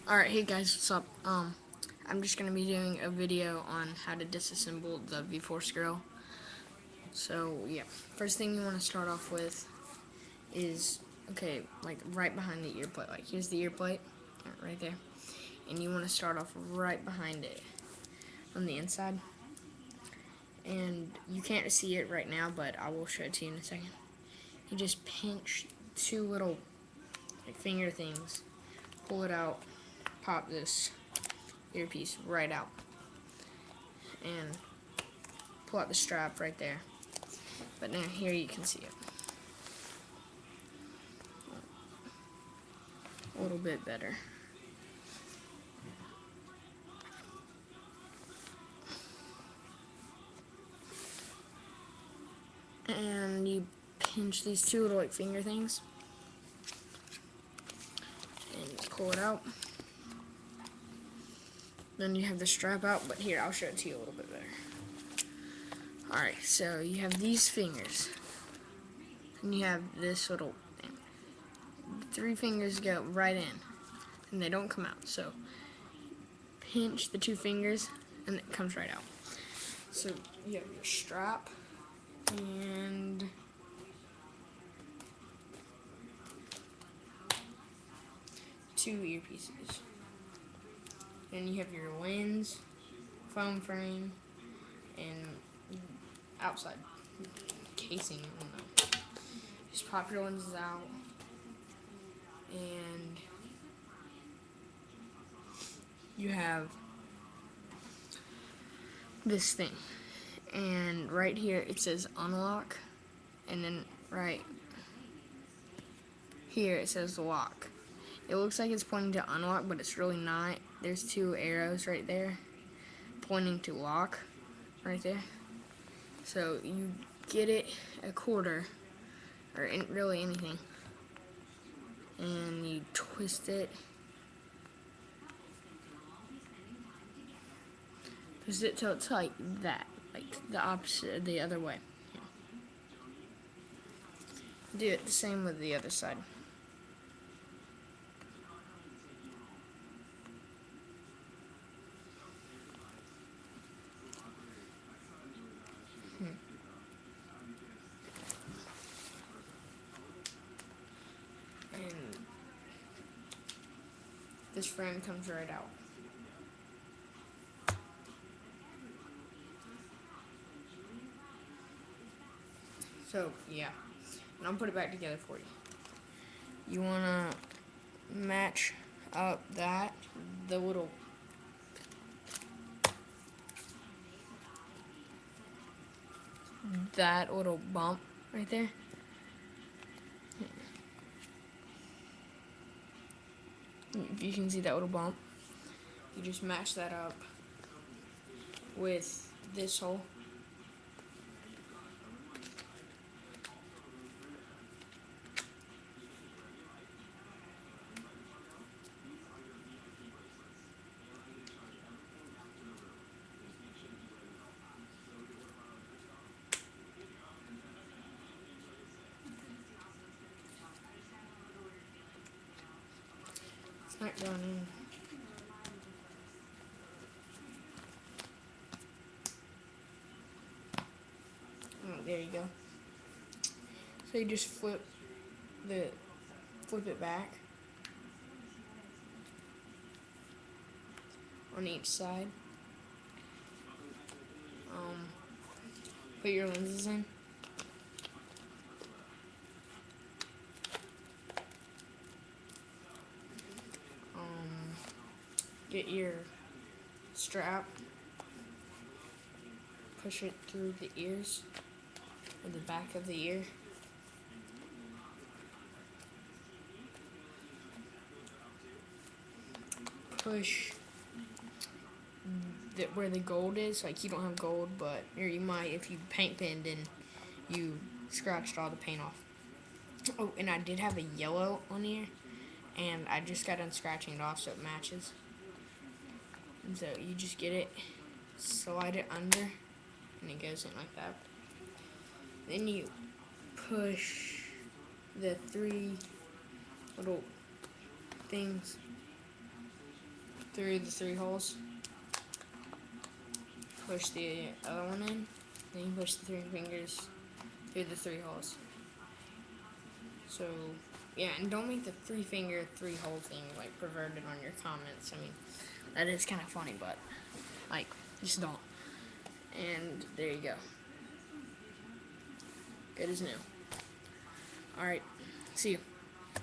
Alright, hey guys, what's up? I'm just gonna be doing a video on how to disassemble the V-Force grill. So, yeah, first thing you want to start off with is, okay, like right behind the ear plate. Like, here's the ear plate, right there. And you want to start off right behind it on the inside. And you can't see it right now, but I will show it to you in a second. You just pinch two little finger things, pull it out, pop this earpiece right out, and pull out the strap right there. But now here you can see it a little bit better. And you pinch these two little finger things and pull it out. Then you have the strap out, but here, I'll show it to you a little bit better. Alright, so you have these fingers, and you have this little thing. Three fingers go right in, and they don't come out. So pinch the two fingers, and it comes right out. So you have your strap, and two earpieces. Then you have your lens, foam frame, and outside casing. Just pop your lenses out, and you have this thing. And right here it says unlock, and then right here it says lock. It looks like it's pointing to unlock, but it's really not. There's two arrows right there pointing to lock right there. So you get it a quarter, or really anything, and you twist it. Twist it till it's like that, like the opposite, the other way. Yeah. Do it the same with the other side. And this frame comes right out. So, yeah. And I'll put it back together for you. You want to match up the little bump right there. If you can see that little bump, you just match that up with this hole. It's not going in. Oh, there you go. So you just flip it back on each side. Put your lenses in. Get your strap. Push it through the ears, or the back of the ear. Push where the gold is. Like, you don't have gold, but or you might if you paint pinned and you scratched all the paint off. Oh, and I did have a yellow on here, and I just got done scratching it off so it matches. And so you just get it, slide it under, and it goes in like that. Then you push the three little things through the 3 holes. Push the other one in. Then you push the 3 fingers through the 3 holes. So, yeah, and don't make the 3-finger, 3-hole thing, like, perverted on your comments. I mean, that is kind of funny, but, like, just don't. And there you go. Good as new. Alright, see you.